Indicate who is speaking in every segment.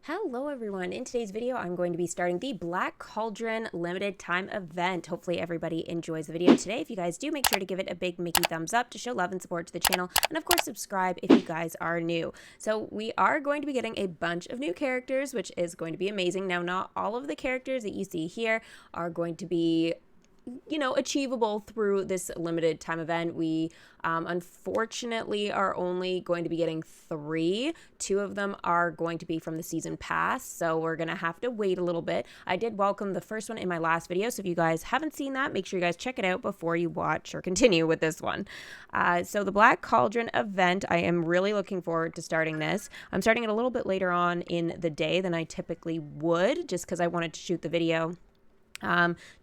Speaker 1: Hello everyone, in today's video I'm going to be starting the Black Cauldron limited time event. Hopefully everybody enjoys the video today. If you guys do, make sure to give it a big Mickey thumbs up to show love and support to the channel, and of course subscribe if you guys are new. So we are going to be getting a bunch of new characters, which is going to be amazing. Now, not all of the characters that you see here are going to be achievable through this limited time event. We unfortunately are only going to be getting 3. 2 of them are going to be from the season pass, so we're gonna have to wait a little bit. I did welcome the first one in my last video, so if you guys haven't seen that, make sure you guys check it out before you watch or continue with this one. So the Black Cauldron event, I am really looking forward to starting this. I'm starting it a little bit later on in the day than I typically would, just because I wanted to shoot the video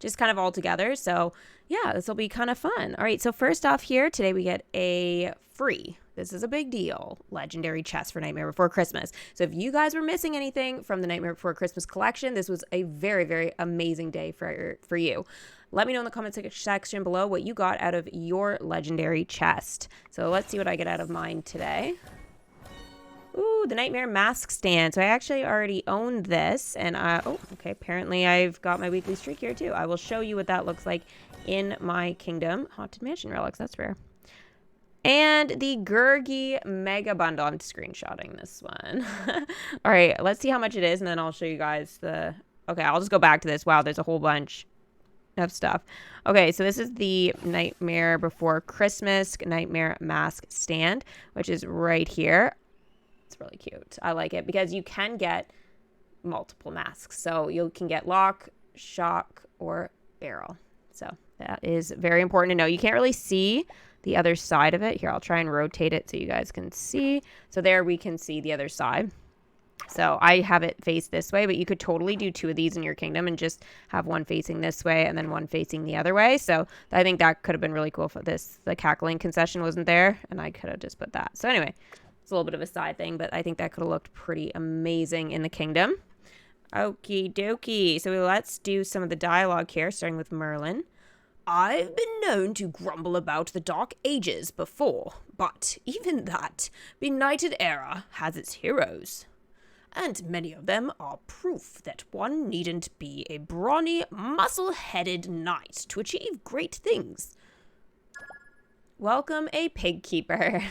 Speaker 1: just kind of all together. So yeah, this will be kind of fun. All right, so first off here, today we get a free, this is a big deal, legendary chest for Nightmare Before Christmas. So if you guys were missing anything from the Nightmare Before Christmas collection, this was a very, very amazing day for you. Let me know in the comment section below what you got out of your legendary chest. So let's see what I get out of mine today. Ooh, the Nightmare Mask Stand. So I actually already owned this, and oh, okay, apparently I've got my weekly streak here too. I will show you what that looks like in my kingdom. Haunted Mansion relics, that's rare. And the Gurgi Mega Bundle. I'm screenshotting this one. All right, let's see how much it is, and then I'll show you guys the... Okay, I'll just go back to this. Wow, there's a whole bunch of stuff. Okay, so this is the Nightmare Before Christmas Nightmare Mask Stand, which is right here. It's really cute. I like it because you can get multiple masks. So you can get lock, shock, or barrel. So that is very important to know. You can't really see the other side of it. Here, I'll try and rotate it so you guys can see. So there we can see the other side. So I have it face this way, but you could totally do 2 of these in your kingdom and just have one facing this way and then one facing the other way. So I think that could have been really cool if the cackling concession wasn't there, and I could have just put that. So anyway, it's a little bit of a side thing, but I think that could have looked pretty amazing in the kingdom. Okie dokie. So let's do some of the dialogue here, starting with Merlin. I've been known to grumble about the Dark Ages before, but even that benighted era has its heroes. And many of them are proof that one needn't be a brawny, muscle-headed knight to achieve great things. Welcome a pig keeper.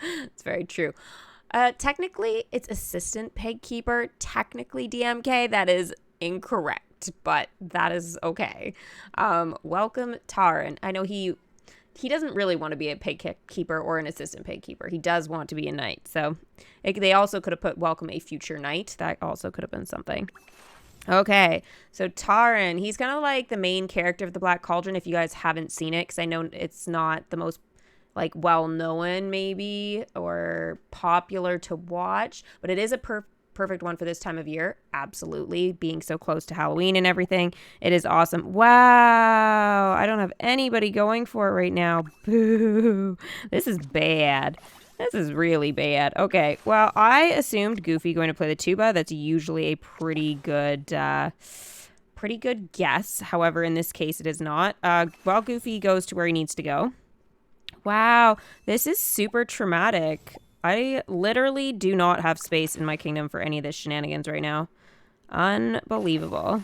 Speaker 1: It's very true. Technically, it's assistant pig keeper. Technically, DMK, that is incorrect, but that is okay. Welcome, Taran. I know he doesn't really want to be a pig keeper or an assistant pig keeper. He does want to be a knight. So they also could have put welcome a future knight. That also could have been something. Okay, so Taran, he's kind of like the main character of the Black Cauldron if you guys haven't seen it, because I know it's not the most like well-known maybe or popular to watch, but it is a perfect one for this time of year. Absolutely, being so close to Halloween and everything, it is awesome. Wow, I don't have anybody going for it right now. Boo, this is bad. This is really bad. Okay, well, I assumed Goofy going to play the tuba. That's usually a pretty good guess. However, in this case, it is not. Well, Goofy goes to where he needs to go. Wow, this is super traumatic. I literally do not have space in my kingdom for any of this shenanigans right now. Unbelievable.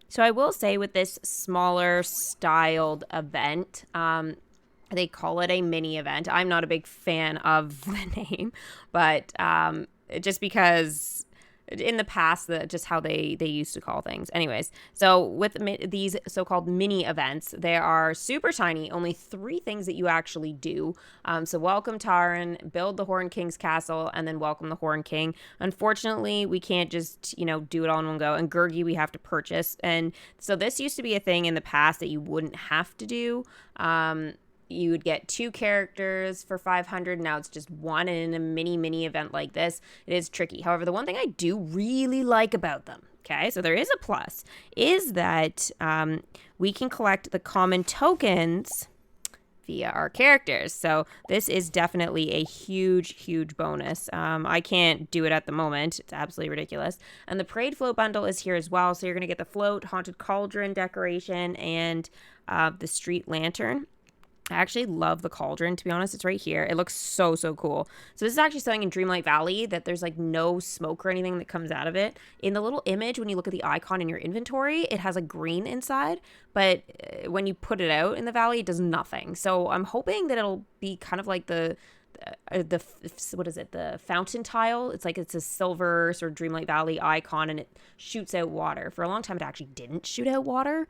Speaker 1: So I will say with this smaller styled event, they call it a mini event. I'm not a big fan of the name, but just because in the past, just how they used to call things. Anyways, so with these so-called mini events, they are super tiny, only 3 things that you actually do. So welcome Taran, build the Horn King's castle, and then welcome the Horn King. Unfortunately, we can't just, do it all in one go. And Gurgi we have to purchase. And so this used to be a thing in the past that you wouldn't have to do. You would get 2 characters for 500. Now it's just 1. And in a mini event like this, it is tricky. However, the one thing I do really like about them, okay, so there is a plus, is that we can collect the common tokens via our characters. So this is definitely a huge bonus. I can't do it at the moment. It's absolutely ridiculous. And the parade float bundle is here as well. So you're going to get the float, haunted cauldron decoration, and the street lantern. I actually love the cauldron, to be honest. It's right here. It looks so cool. So this is actually something in Dreamlight Valley that there's like no smoke or anything that comes out of it. In the little image, when you look at the icon in your inventory, it has a green inside, but when you put it out in the valley, it does nothing. So I'm hoping that it'll be kind of like the what is it? The fountain tile. It's a silver sort of Dreamlight Valley icon, and it shoots out water. For a long time, it actually didn't shoot out water.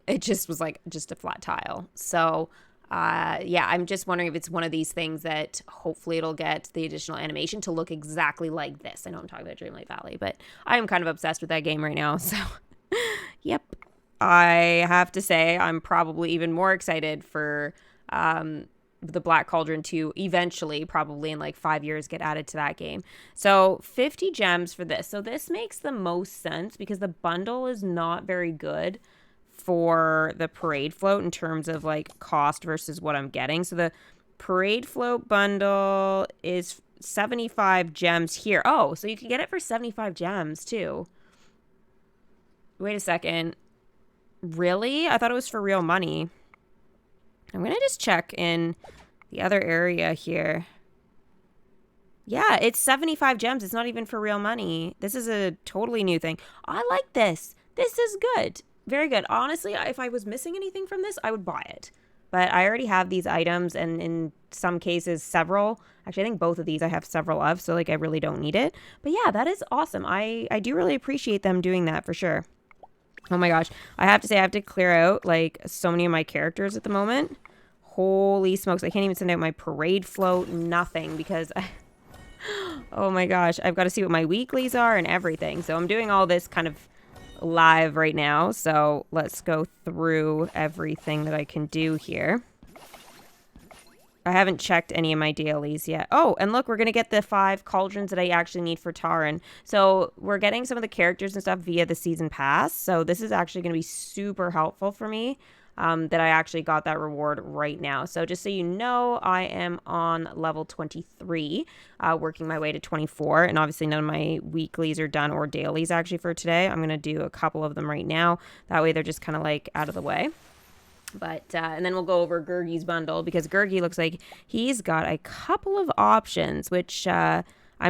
Speaker 1: It just was just a flat tile. So, yeah, I'm just wondering if it's one of these things that hopefully it'll get the additional animation to look exactly like this. I know I'm talking about Dreamlight Valley, but I am kind of obsessed with that game right now. So, yep. I have to say I'm probably even more excited for, the Black Cauldron to eventually, probably in 5 years, get added to that game. So 50 gems for this. So this makes the most sense because the bundle is not very good for the parade float in terms of cost versus what I'm getting. So the parade float bundle is 75 gems here. Oh, so you can get it for 75 gems too. Wait a second. Really? I thought it was for real money. I'm going to just check in the other area here. Yeah, it's 75 gems. It's not even for real money. This is a totally new thing. I like this. This is good. Very good. Honestly, if I was missing anything from this, I would buy it. But I already have these items, and in some cases, several. Actually, I think both of these I have several of, so I really don't need it. But yeah, that is awesome. I do really appreciate them doing that for sure. Oh my gosh. I have to say I have to clear out so many of my characters at the moment. Holy smokes. I can't even send out my parade float. Nothing because oh my gosh. I've got to see what my weeklies are and everything. So I'm doing all this kind of live right now. So let's go through everything that I can do here. I haven't checked any of my dailies yet. Oh, and look, we're going to get the 5 cauldrons that I actually need for Taran. So we're getting some of the characters and stuff via the season pass. So this is actually going to be super helpful for me that I actually got that reward right now. So just so you know, I am on level 23, working my way to 24. And obviously none of my weeklies are done or dailies actually for today. I'm going to do a couple of them right now. That way they're just kind of out of the way. But, and then we'll go over Gurgi's bundle because Gurgi looks like he's got a couple of options, which I'm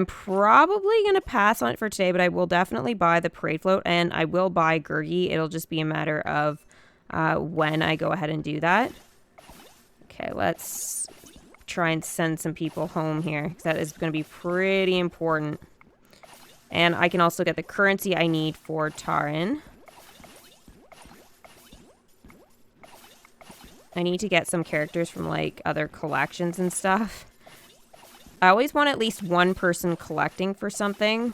Speaker 1: probably going to pass on it for today, but I will definitely buy the parade float and I will buy Gurgi. It'll just be a matter of when I go ahead and do that. Okay, let's try and send some people home here because that is going to be pretty important. And I can also get the currency I need for Taran. I need to get some characters from other collections and stuff. I always want at least one person collecting for something,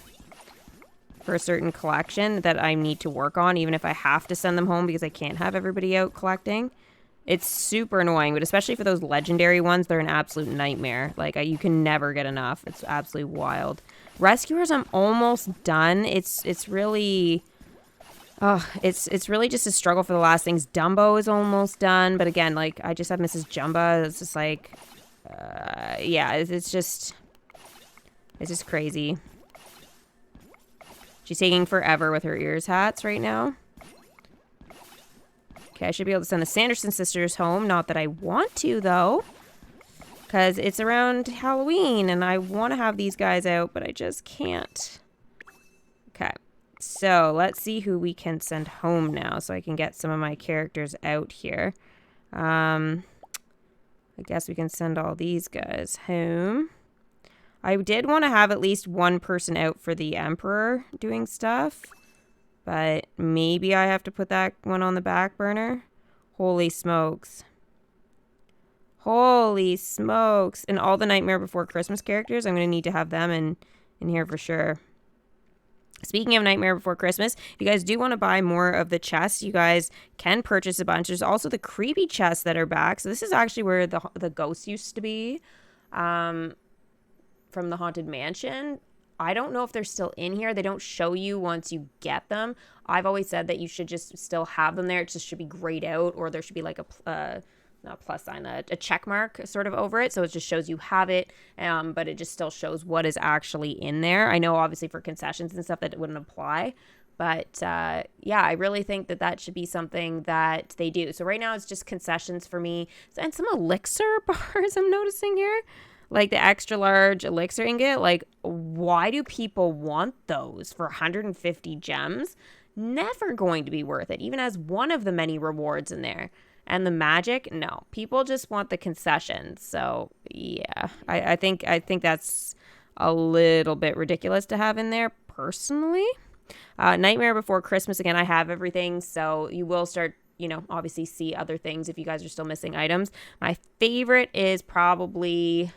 Speaker 1: for a certain collection that I need to work on, even if I have to send them home because I can't have everybody out collecting. It's super annoying, but especially for those legendary ones, they're an absolute nightmare. You can never get enough. It's absolutely wild. Rescuers, I'm almost done. It's really... Oh, it's really just a struggle for the last things. Dumbo is almost done, but again, I just have Mrs. Jumba. It's just yeah, it's just crazy. She's taking forever with her ears hats right now. Okay, I should be able to send the Sanderson sisters home. Not that I want to, though, because it's around Halloween, and I want to have these guys out, but I just can't. Okay. So let's see who we can send home now so I can get some of my characters out here. I guess we can send all these guys home. I did want to have at least one person out for the Emperor doing stuff. But maybe I have to put that one on the back burner. Holy smokes. Holy smokes. And all the Nightmare Before Christmas characters, I'm going to need to have them in here for sure. Speaking of Nightmare Before Christmas, if you guys do want to buy more of the chests, you guys can purchase a bunch. There's also the creepy chests that are back. So this is actually where the ghosts used to be from the Haunted Mansion. I don't know if they're still in here. They don't show you once you get them. I've always said that you should just still have them there. It just should be grayed out, or there should be like not a plus sign, a check mark sort of over it. So it just shows you have it, but it just still shows what is actually in there. I know obviously for concessions and stuff that it wouldn't apply. But yeah, I really think that that should be something that they do. So right now it's just concessions for me. And some elixir bars I'm noticing here. Like the extra large elixir ingot, like why do people want those for 150 gems? Never going to be worth it, even as one of the many rewards in there. And the magic, no. People just want the concessions. So yeah, I think that's a little bit ridiculous to have in there personally. Nightmare Before Christmas, again, I have everything, so you will start, obviously see other things if you guys are still missing items. My favorite is probably,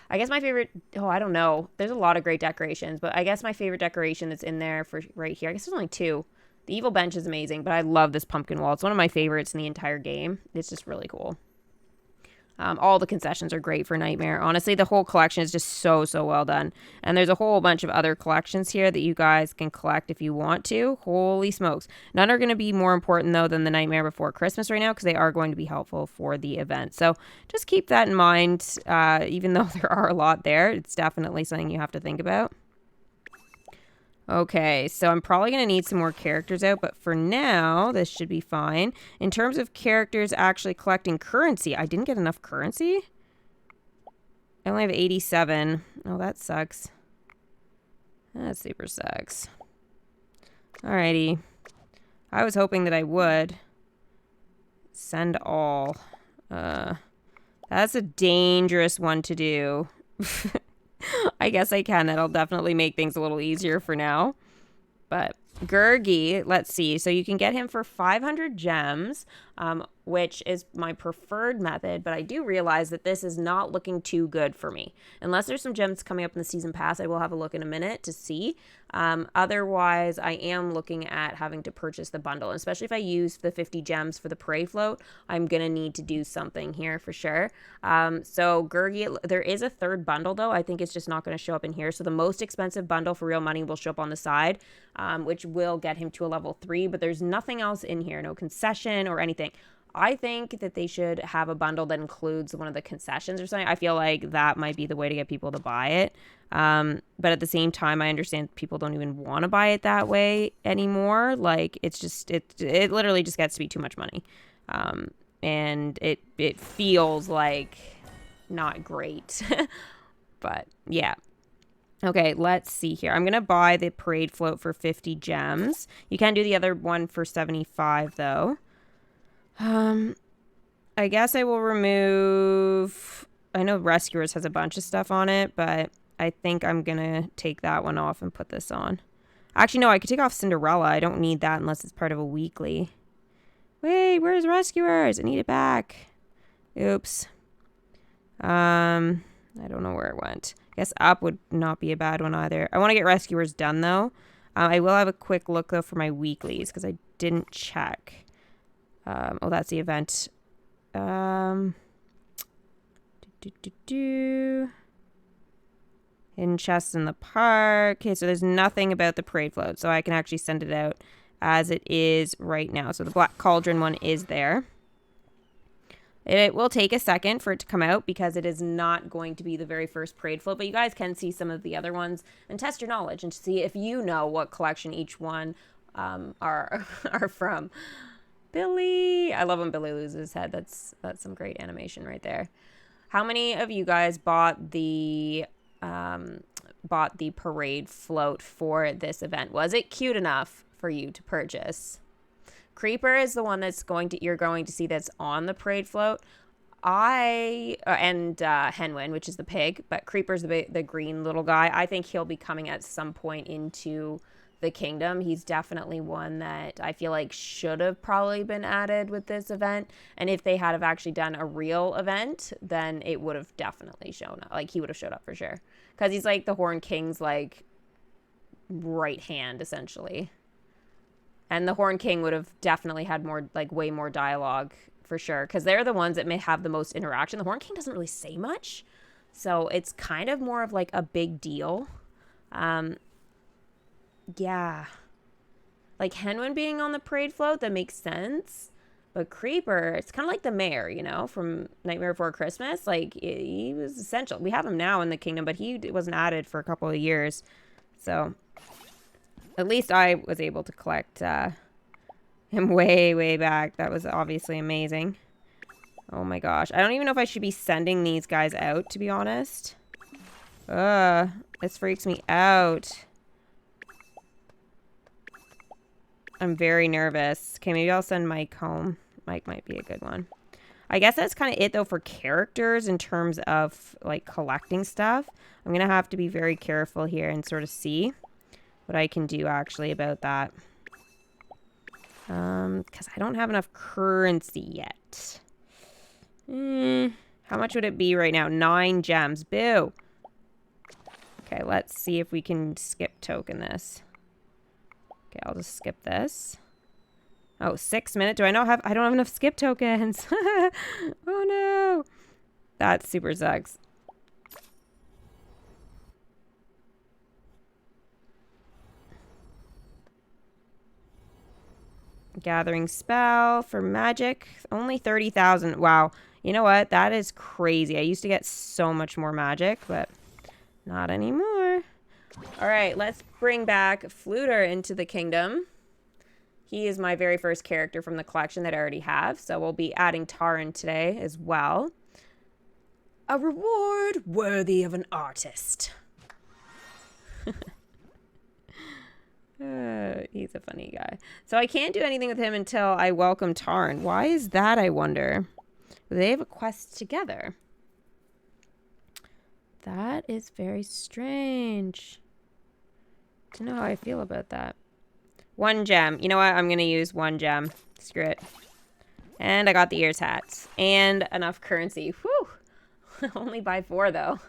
Speaker 1: I guess my favorite, I don't know. There's a lot of great decorations, but I guess my favorite decoration that's in there for right here, I guess there's only two. The Evil Bench is amazing, but I love this pumpkin wall. It's one of my favorites in the entire game. It's just really cool. All the concessions are great for Nightmare. Honestly, the whole collection is just so well done. And there's a whole bunch of other collections here that you guys can collect if you want to. Holy smokes. None are going to be more important, though, than the Nightmare Before Christmas right now, because they are going to be helpful for the event. So just keep that in mind. Even though there are a lot there, it's definitely something you have to think about. Okay, so I'm probably going to need some more characters out, but for now, this should be fine. In terms of characters actually collecting currency, I didn't get enough currency. I only have 87. Oh, that sucks. That super sucks. Alrighty. I was hoping that I would. Send all. That's a dangerous one to do. I guess I can. That'll definitely make things a little easier for now. But Gurgi, let's see. So you can get him for 500 gems, which is my preferred method. But I do realize that this is not looking too good for me. Unless there's some gems coming up in the season pass, I will have a look in a minute to see. Otherwise, I am looking at having to purchase the bundle. And especially if I use the 50 gems for the parade float, I'm going to need to do something here for sure. So Gurgi, there is a third bundle though. I think it's just not going to show up in here. So the most expensive bundle for real money will show up on the side, which will get him to a level 3. But there's nothing else in here. No concession or anything. I think that they should have a bundle that includes one of the concessions or something. I feel like that might be the way to get people to buy it. But at the same time, I understand people don't even want to buy it that way anymore. Like, it's just, it literally just gets to be too much money. And it feels like not great. But yeah. Okay, let's see here. I'm going to buy the parade float for 50 gems. You can do the other one for 75 though. I guess I will remove, I know Rescuers has a bunch of stuff on it, but I think I'm gonna take that one off and put this on. Actually, no, I could take off Cinderella. I don't need that unless it's part of a weekly. Wait, where's Rescuers? I need it back. Oops. I don't know where it went. I guess Up would not be a bad one either. I want to get Rescuers done, though. I will have a quick look, though, for my weeklies, because I didn't check. Oh, that's the event. Hidden chests in the park. Okay, so there's nothing about the parade float, so I can actually send it out as it is right now. So the Black Cauldron one is there. It will take a second for it to come out because it is not going to be the very first parade float, but you guys can see some of the other ones and test your knowledge and see if you know what collection each one are from. Billy. I love when Billy loses his head. That's some great animation right there. How many of you guys bought the parade float for this event? Was it cute enough for you to purchase? Creeper is the one that's you're going to see that's on the parade float. and Henwin, which is the pig, but Creeper's the green little guy. I think he'll be coming at some point into the kingdom. He's definitely one that I feel like should have probably been added with this event. And if they had have actually done a real event, then it would have definitely shown up. Like, he would have showed up for sure. Because he's like the Horn King's like right hand, essentially. And the Horn King would have definitely had more, like, way more dialogue for sure. Because they're the ones that may have the most interaction. The Horn King doesn't really say much. So it's kind of more of like a big deal. Yeah. Like, Henwin being on the parade float, that makes sense. But Creeper, it's kind of like the mayor, you know, from Nightmare Before Christmas. Like, he was essential. We have him now in the kingdom, but he wasn't added for a couple of years. So, at least I was able to collect him way, way back. That was obviously amazing. Oh my gosh. I don't even know if I should be sending these guys out, to be honest. This freaks me out. I'm very nervous. Okay, maybe I'll send Mike home. Mike might be a good one. I guess that's kind of it, though, for characters in terms of, like, collecting stuff. I'm going to have to be very careful here and sort of see what I can do, actually, about that. Because I don't have enough currency yet. How much would it be right now? 9 gems. Boo! Okay, let's see if we can skip token this. Okay, I'll just skip this. Oh, 6 minutes. I don't have enough skip tokens. Oh no. That super sucks. Gathering spell for magic. Only 30,000. Wow. You know what? That is crazy. I used to get so much more magic, but not anymore. All right, let's bring back Fluter into the kingdom. He is my very first character from the collection that I already have, so we'll be adding Taran today as well. A reward worthy of an artist. He's a funny guy. So I can't do anything with him until I welcome Taran. Why is that, I wonder? They have a quest together. That is very strange. I don't know how I feel about that. 1 gem. You know what? I'm going to use 1 gem. Screw it. And I got the ears hats. And enough currency. Whew. Only buy 4, though.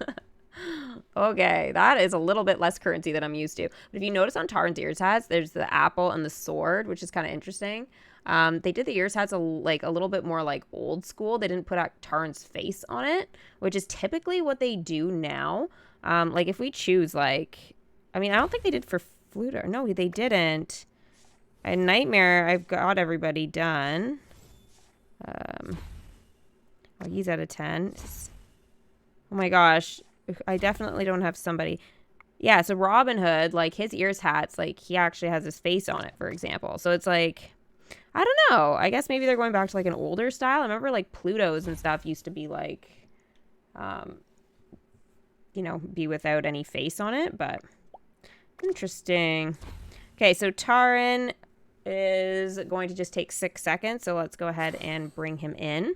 Speaker 1: Okay. That is a little bit less currency than I'm used to. But if you notice on Taran's ears hats, there's the apple and the sword, which is kind of interesting. They did the ears hats a little bit more like old school. They didn't put out Taran's face on it, which is typically what they do now. Like, if we choose, like... I mean, I don't think they did for Fluter. No, they didn't. A Nightmare, I've got everybody done. Oh, he's out of 10. Oh my gosh. I definitely don't have somebody. Yeah, so Robin Hood, like, his ears hats, like, he actually has his face on it, for example. So it's like, I don't know. I guess maybe they're going back to, like, an older style. I remember, like, Pluto's and stuff used to be, like, you know, be without any face on it, but... Interesting. Okay, so Taran is going to just take 6 seconds, so let's go ahead and bring him in.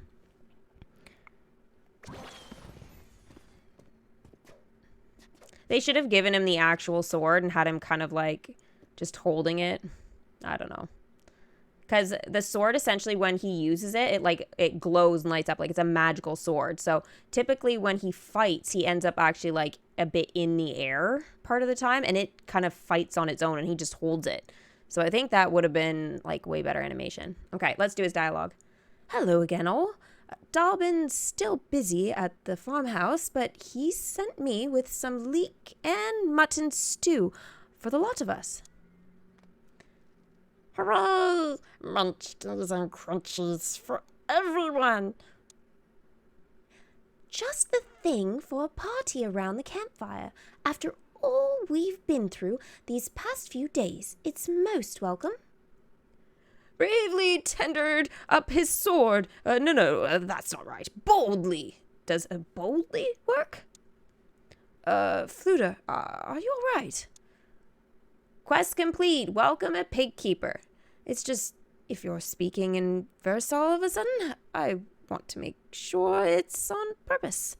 Speaker 1: They should have given him the actual sword and had him kind of like just holding it. I don't know. Because the sword, essentially, when he uses it, it glows and lights up like it's a magical sword. So typically when he fights, he ends up actually like a bit in the air part of the time, and it kind of fights on its own, and he just holds it. So I think that would have been like way better animation. Okay, let's do his dialogue. Hello again, all. Dobbin's still busy at the farmhouse, but he sent me with some leek and mutton stew for the lot of us. Hooray! Munchkins and crunchies for everyone! Just the thing for a party around the campfire. After all we've been through these past few days, it's most welcome. Bravely tendered up his sword. No, that's not right. Boldly. Does boldly work? Fluter, are you all right? Quest complete. Welcome a pig keeper. It's just, if you're speaking in verse all of a sudden, I want to make sure it's on purpose.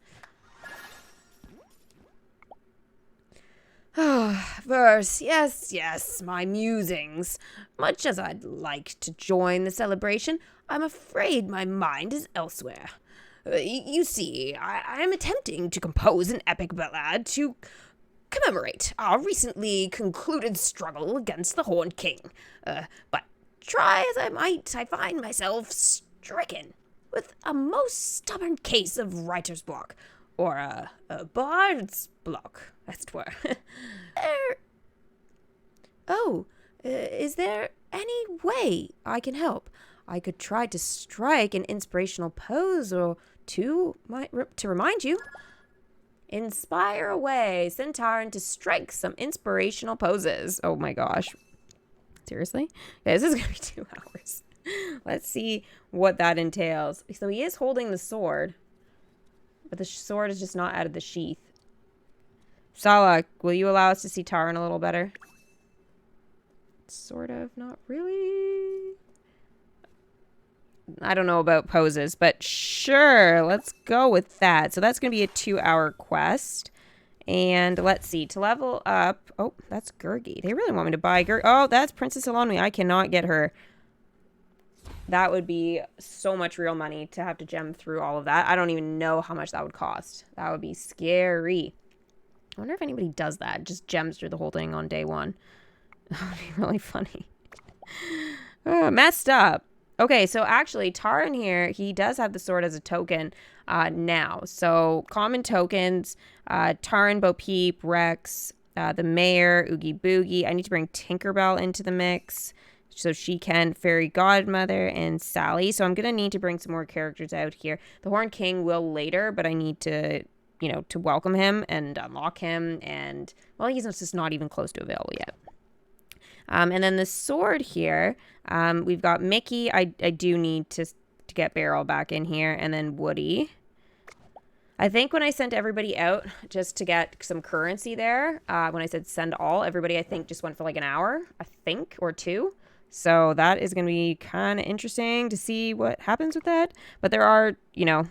Speaker 1: Verse, yes, my musings. Much as I'd like to join the celebration, I'm afraid my mind is elsewhere. You see, I am attempting to compose an epic ballad to commemorate our recently concluded struggle against the Horned King. But try as I might, I find myself stricken with a most stubborn case of writer's block, or a bard's block, as it were. Is there any way I can help? I could try to strike an inspirational pose or two to remind you. Inspire away. Send Taran to strike some inspirational poses. Oh my gosh. Seriously? Okay, this is going to be 2 hours. Let's see what that entails. So he is holding the sword, but the sword is just not out of the sheath. Sala, will you allow us to see Taran a little better? Sort of, not really. I don't know about poses, but sure, let's go with that. So that's going to be a 2-hour quest. And let's see, to level up. Oh, that's Gurgi. They really want me to buy Gurgi. Oh, that's Princess Alonmi. I cannot get her. That would be so much real money to have to gem through all of that. I don't even know how much that would cost. That would be scary. I wonder if anybody does that. Just gems through the whole thing on day 1. That would be really funny. Oh, messed up. Okay, so actually, Taran here, he does have the sword as a token now. So, common tokens, Taran, Bo Peep, Rex, the Mayor, Oogie Boogie. I need to bring Tinkerbell into the mix so she can, Fairy Godmother, and Sally. So, I'm going to need to bring some more characters out here. The Horned King will later, but I need to, you know, to welcome him and unlock him. And, well, he's just not even close to available yet. And then the sword here, we've got Mickey. I do need to get Beryl back in here. And then Woody. I think when I sent everybody out just to get some currency there, when I said send all, everybody I think just went for like an hour, I think, or 2. So that is going to be kind of interesting to see what happens with that. But there are, you know,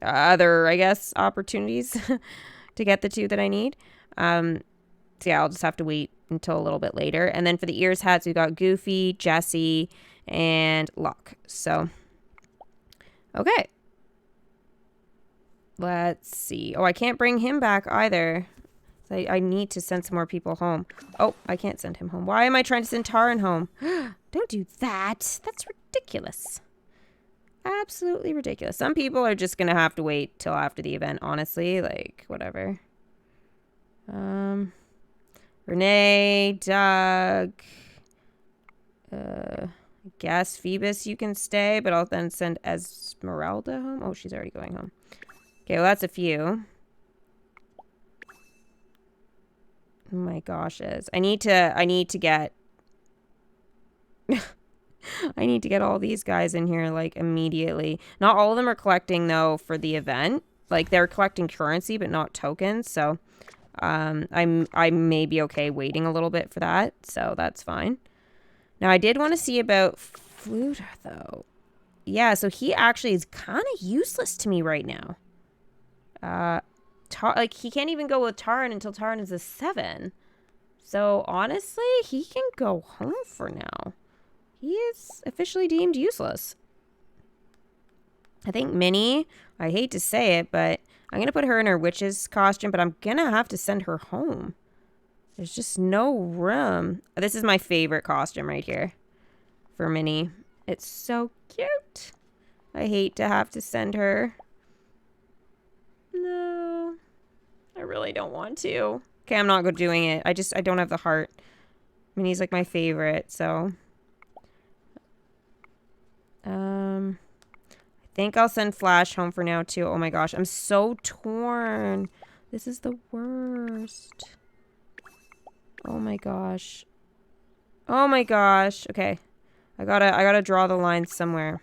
Speaker 1: other, I guess, opportunities to get the 2 that I need. So yeah, I'll just have to wait until a little bit later. And then for the ears hats, we've got Goofy, Jessie, and Locke. So, okay. Let's see. Oh, I can't bring him back either. So I need to send some more people home. Oh, I can't send him home. Why am I trying to send Taran home? Don't do that. That's ridiculous. Absolutely ridiculous. Some people are just going to have to wait till after the event, honestly. Like, whatever. Renee, Doug, I guess Phoebus, you can stay, but I'll then send Esmeralda home. Oh, she's already going home. Okay, well, that's a few. Oh my gosh, I need to get I need to get all these guys in here like immediately. Not all of them are collecting though for the event. Like they're collecting currency but not tokens, so I may be okay waiting a little bit for that, so that's fine. Now I did want to see about Fluter though. Yeah, so he actually is kind of useless to me right now. Like he can't even go with Taran until Taran is a 7. So honestly, he can go home for now. He is officially deemed useless. I think Minnie, I hate to say it, but I'm going to put her in her witch's costume, but I'm going to have to send her home. There's just no room. This is my favorite costume right here for Minnie. It's so cute. I hate to have to send her. No, I really don't want to. Okay, I'm not doing it. I don't have the heart. Minnie's like my favorite, so. I think I'll send Flash home for now too. Oh my gosh, I'm so torn. This is the worst. Oh my gosh. Oh my gosh. Okay. I gotta draw the line somewhere.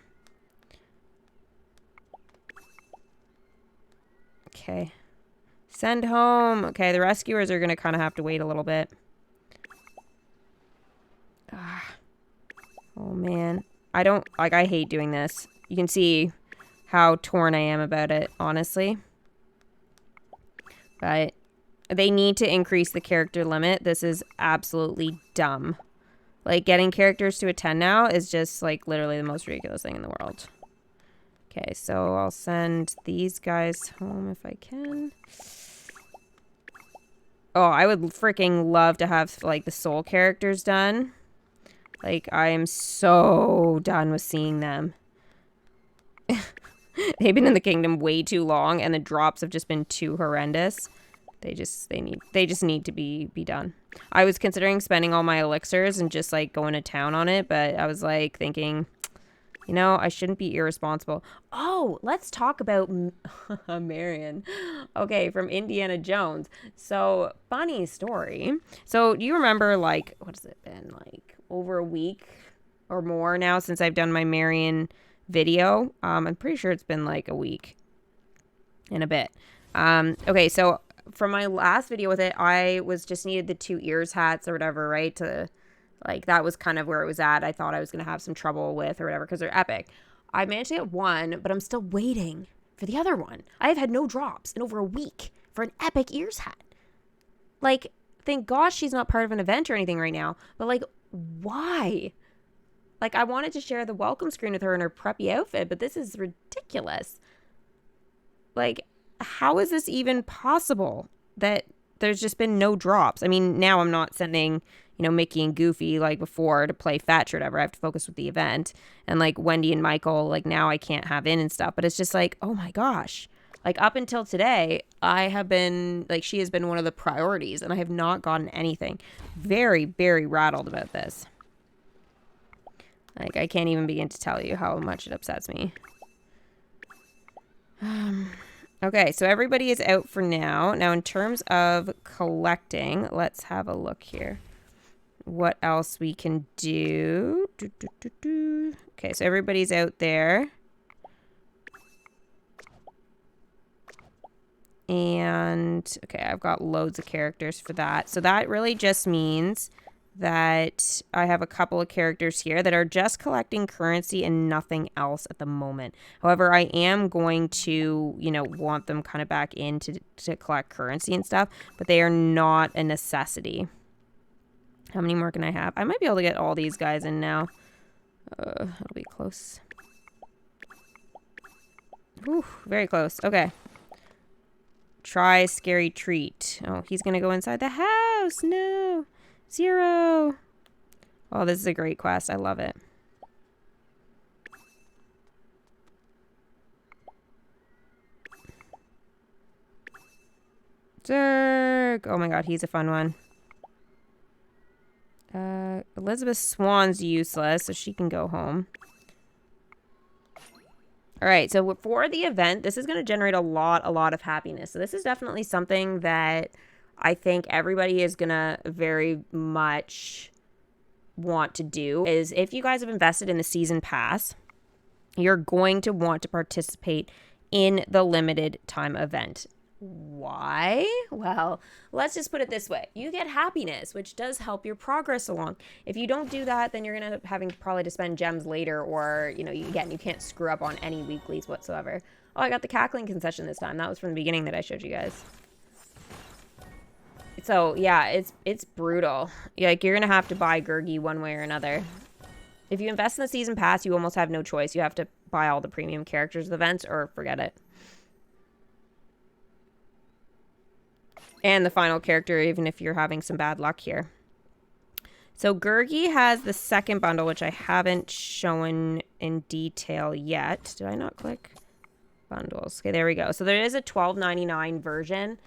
Speaker 1: Okay. Send home. Okay, the rescuers are gonna kind of have to wait a little bit. Oh man. I hate doing this. You can see how torn I am about it, honestly. But they need to increase the character limit. This is absolutely dumb. Like, getting characters to a 10 now is just, like, literally the most ridiculous thing in the world. Okay, so I'll send these guys home if I can. Oh, I would freaking love to have, like, the soul characters done. Like, I am so done with seeing them. They've been in the kingdom way too long, and the drops have just been too horrendous. They just need to be done. I was considering spending all my elixirs and just, like, going to town on it, but I was, like, thinking, you know, I shouldn't be irresponsible. Oh, let's talk about Marion. Okay, from Indiana Jones. So, funny story. So, do you remember, like, what has it been, like, over a week or more now since I've done my Marion video? I'm pretty sure it's been, like, a week and a bit. Okay, so from my last video with it, I was just needed the 2 ears hats or whatever, right? To, like, that was kind of where it was at. I thought I was going to have some trouble with or whatever because they're epic. I managed to get one, but I'm still waiting for the other one. I have had no drops in over a week for an epic ears hat. Like, thank gosh she's not part of an event or anything right now, but, like, why? Like, I wanted to share the welcome screen with her in her preppy outfit, but this is ridiculous. Like, how is this even possible that there's just been no drops? I mean, now I'm not sending, you know, Mickey and Goofy like before to play fetch or whatever. I have to focus with the event. And, like, Wendy and Michael, like, now I can't have in and stuff. But it's just like, oh my gosh. Like, up until today, I have been, like, she has been one of the priorities, and I have not gotten anything. Very, very rattled about this. Like, I can't even begin to tell you how much it upsets me. Okay, so everybody is out for now. Now, in terms of collecting, let's have a look here. What else we can do? Okay, so everybody's out there. And, okay, I've got loads of characters for that. So that really just means that I have a couple of characters here that are just collecting currency and nothing else at the moment. However, I am going to, you know, want them kind of back in to collect currency and stuff, but they are not a necessity. How many more can I have? I might be able to get all these guys in now. It'll be close. Whew, very close. Okay. Try scary treat. Oh, he's going to go inside the house. No. 0. Oh, this is a great quest. I love it. Zerg. Oh my god, he's a fun one. Elizabeth Swan's useless, so she can go home. Alright, so for the event, this is going to generate a lot of happiness. So this is definitely something that I think everybody is going to very much want to do. Is if you guys have invested in the season pass, you're going to want to participate in the limited time event. Why? Well, let's just put it this way. You get happiness, which does help your progress along. If you don't do that, then you're going to end up having probably to spend gems later, or, you know, you can't screw up on any weeklies whatsoever. Oh, I got the cackling concession this time. That was from the beginning that I showed you guys. So, yeah, it's brutal. Like, you're going to have to buy Gurgi one way or another. If you invest in the season pass, you almost have no choice. You have to buy all the premium characters of events or forget it. And the final character, even if you're having some bad luck here. So Gurgi has the second bundle, which I haven't shown in detail yet. Did I not click bundles? Okay, there we go. So there is a $12.99 version.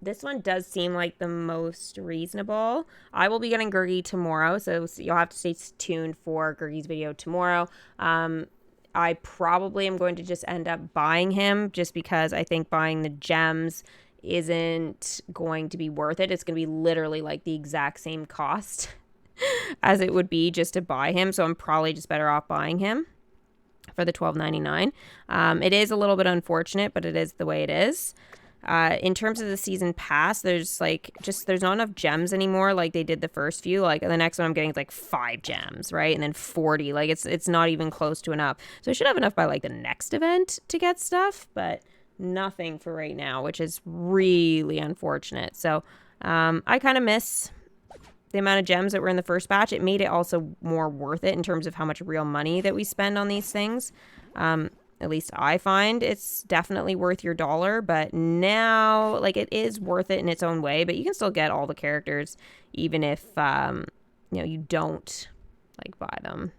Speaker 1: This one does seem like the most reasonable. I will be getting Gurgi tomorrow, so you'll have to stay tuned for Gurgi's video tomorrow. I probably am going to just end up buying him just because I think buying the gems isn't going to be worth it. It's going to be literally like the exact same cost as it would be just to buy him. So I'm probably just better off buying him for the $12.99. It is a little bit unfortunate, but it is the way it is. In terms of the season pass, there's not enough gems anymore like they did the first few. Like the next one I'm getting is like 5 gems, right? And then 40. Like it's not even close to enough. So I should have enough by like the next event to get stuff, but nothing for right now, which is really unfortunate. So I kind of miss the amount of gems that were in the first batch. It made it also more worth it in terms of how much real money that we spend on these things. At least I find it's definitely worth your dollar, but now, like, it is worth it in its own way, but you can still get all the characters even if, you don't, like, buy them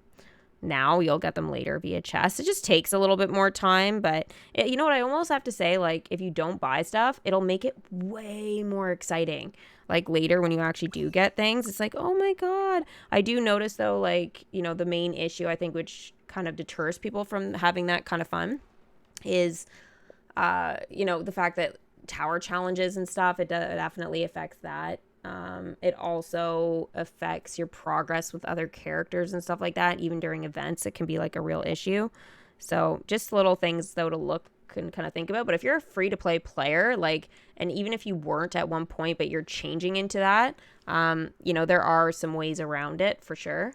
Speaker 1: now. You'll get them later via chest. It just takes a little bit more time, but you know what? I almost have to say, like, if you don't buy stuff, it'll make it way more exciting. Like, later when you actually do get things, it's like, oh my God. I do notice, though, like, the main issue, I think, which kind of deters people from having that kind of fun is, the fact that tower challenges and stuff, it definitely affects that. It also affects your progress with other characters and stuff like that. Even during events, it can be like a real issue. So just little things, though, to look and kind of think about. But if you're a free-to-play player, like, and even if you weren't at one point, but you're changing into that, there are some ways around it for sure.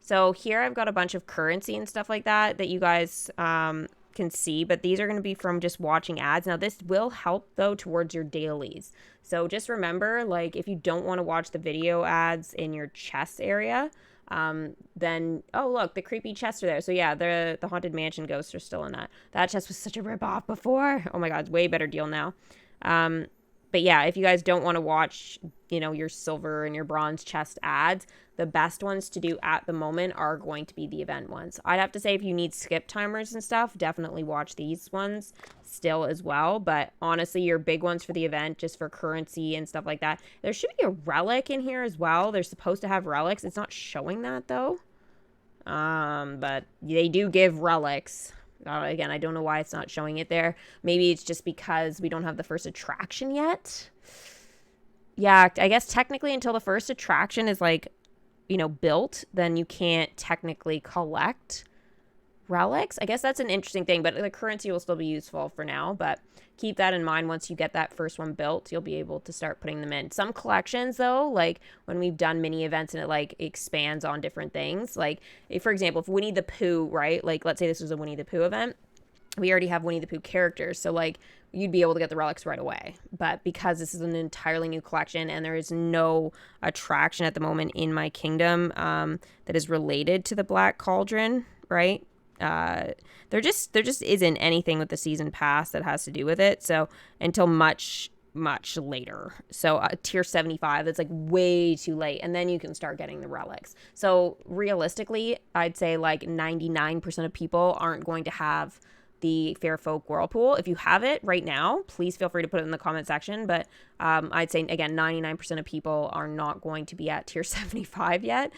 Speaker 1: So here I've got a bunch of currency and stuff like that you guys can see, but these are going to be from just watching ads. Now this will help though towards your dailies. So just remember, like, if you don't want to watch the video ads in your chest area, then, oh look, the creepy chests are there. So yeah, the Haunted Mansion ghosts are still in that. That chest was such a ripoff before. Oh my God, it's way better deal now. But yeah, if you guys don't want to watch, your silver and your bronze chest ads, the best ones to do at the moment are going to be the event ones. I'd have to say if you need skip timers and stuff, definitely watch these ones still as well. But honestly, your big ones for the event, just for currency and stuff like that. There should be a relic in here as well. They're supposed to have relics. It's not showing that though. But they do give relics. Again, I don't know why it's not showing it there. Maybe it's just because we don't have the first attraction yet. Yeah, I guess technically until the first attraction is like, built, then you can't technically collect relics. I guess that's an interesting thing, but the currency will still be useful for now. But keep that in mind. Once you get that first one built, you'll be able to start putting them in. Some collections, though, like when we've done mini events and it like expands on different things. Like, for example, if Winnie the Pooh, right? Like, let's say this was a Winnie the Pooh event. We already have Winnie the Pooh characters. So, like, you'd be able to get the relics right away. But because this is an entirely new collection and there is no attraction at the moment in my kingdom that is related to the Black Cauldron, right? There just isn't anything with the season pass that has to do with it. So until much later. So tier 75, that's like way too late. And then you can start getting the relics. So realistically, I'd say like 99% of people aren't going to have the Fairfolk Whirlpool. If you have it right now, please feel free to put it in the comment section. But I'd say, again, 99% of people are not going to be at tier 75 yet.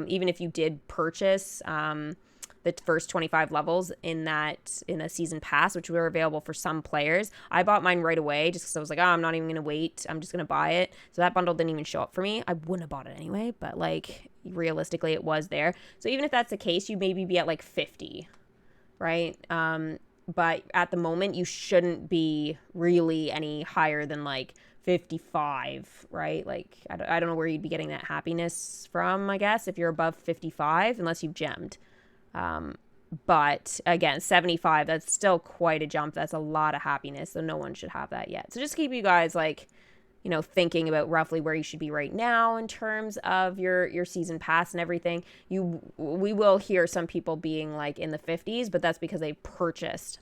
Speaker 1: Even if you did purchase the first 25 levels in a season pass, which were available for some players. I bought mine right away just because I was like, I'm not even going to wait. I'm just going to buy it. So that bundle didn't even show up for me. I wouldn't have bought it anyway, but like realistically it was there. So even if that's the case, you maybe be at like 50, right? But at the moment you shouldn't be really any higher than like 55, right? Like I don't know where you'd be getting that happiness from, I guess, if you're above 55, unless you've gemmed. But again, 75, that's still quite a jump. That's a lot of happiness. So no one should have that yet. So just keep you guys like, thinking about roughly where you should be right now in terms of your season pass and everything. We will hear some people being like in the 50s, but that's because they purchased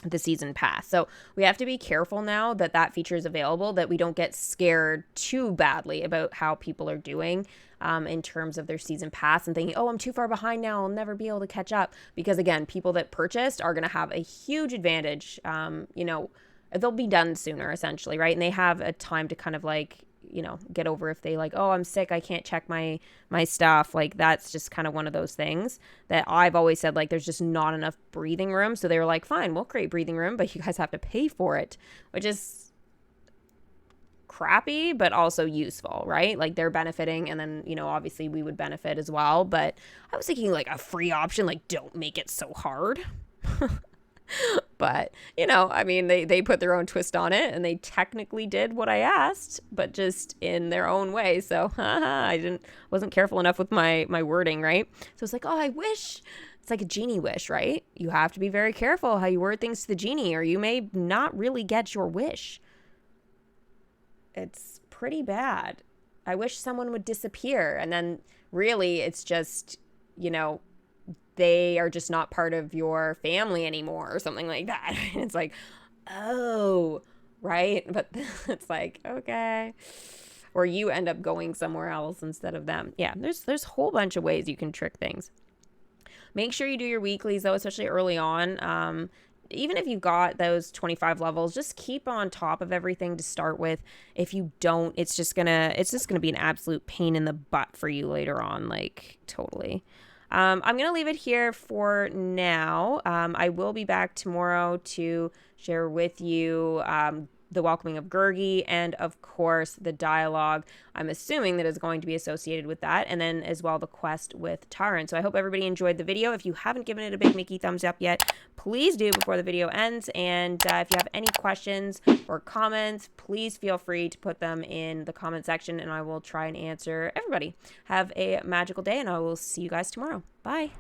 Speaker 1: the season pass. So we have to be careful now that feature is available, that we don't get scared too badly about how people are doing in terms of their season pass and thinking, oh, I'm too far behind now, I'll never be able to catch up. Because again, people that purchased are going to have a huge advantage. They'll be done sooner essentially, right? And they have a time to kind of like, get over if they like, oh, I'm sick, I can't check my stuff. Like that's just kind of one of those things that I've always said, like, there's just not enough breathing room. So they were like, fine, we'll create breathing room, but you guys have to pay for it, which is crappy, but also useful, right? Like they're benefiting and then, obviously we would benefit as well. But I was thinking like a free option, like don't make it so hard. But, you know, I mean, they put their own twist on it, and they technically did what I asked, but just in their own way. So I wasn't careful enough with my wording, right? So it's like, oh, I wish. It's like a genie wish, right? You have to be very careful how you word things to the genie, or you may not really get your wish. It's pretty bad. I wish someone would disappear, and then really it's just, you know, they are just not part of your family anymore or something like that. And it's like, oh, right? But it's like, okay. Or you end up going somewhere else instead of them. Yeah, there's a whole bunch of ways you can trick things. Make sure you do your weeklies, though, especially early on. Even if you've got those 25 levels, just keep on top of everything to start with. If you don't, it's just gonna be an absolute pain in the butt for you later on, like totally. I'm gonna leave it here for now. I will be back tomorrow to share with you the welcoming of Gurgi, and of course the dialogue I'm assuming that is going to be associated with that, and then as well the quest with Taran. So I hope everybody enjoyed the video. If you haven't given it a big Mickey thumbs up yet, please do before the video ends. And if you have any questions or comments, please feel free to put them in the comment section, and I will try and answer everybody. Have a magical day, and I will see you guys tomorrow. Bye.